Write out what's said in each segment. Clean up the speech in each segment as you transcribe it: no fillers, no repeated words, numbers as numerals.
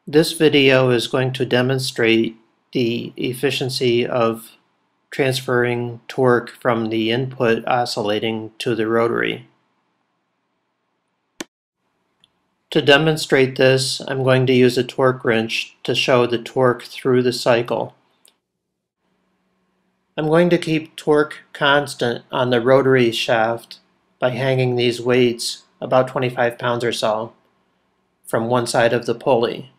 This video is going to demonstrate the efficiency of transferring torque from the input oscillating to the rotary. To demonstrate this, I'm going to use a torque wrench to show the torque through the cycle. I'm going to keep torque constant on the rotary shaft by hanging these weights, about 25 pounds or so, from one side of the pulley.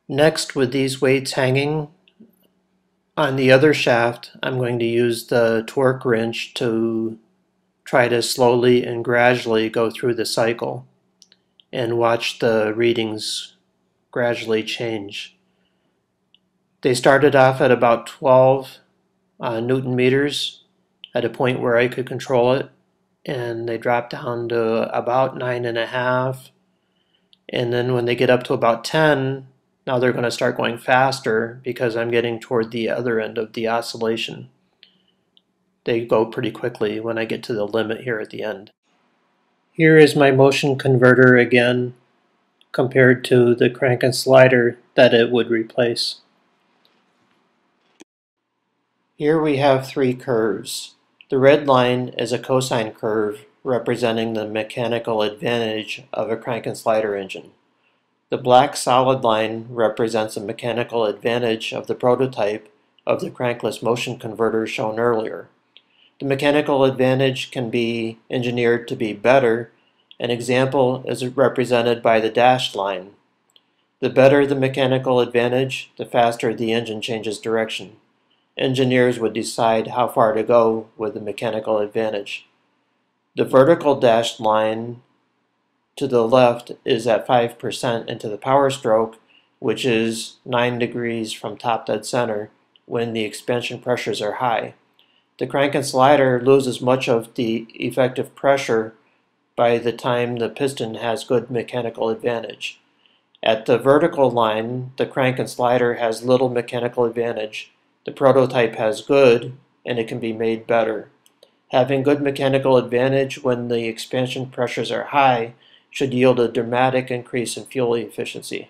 Next, with these weights hanging on the other shaft, I'm going to use the torque wrench to try to slowly and gradually go through the cycle and watch the readings gradually change. They started off at about 12 Newton meters at a point where I could control it, and they dropped down to about 9.5, and then when they get up to about 10, now they're going to start going faster because I'm getting toward the other end of the oscillation. They go pretty quickly when I get to the limit here at the end. Here is my motion converter again compared to the crank and slider that it would replace. Here we have three curves. The red line is a cosine curve representing the mechanical advantage of a crank and slider engine. The black solid line represents a mechanical advantage of the prototype of the crankless motion converter shown earlier. The mechanical advantage can be engineered to be better. An example is represented by the dashed line. The better the mechanical advantage, the faster the engine changes direction. Engineers would decide how far to go with the mechanical advantage. The vertical dashed line to the left is at 5% into the power stroke, which is 9 degrees from top dead center when the expansion pressures are high. The crank and slider loses much of the effective pressure by the time the piston has good mechanical advantage. At the vertical line, the crank and slider has little mechanical advantage. The prototype has good, and it can be made better. Having good mechanical advantage when the expansion pressures are high should yield a dramatic increase in fuel efficiency.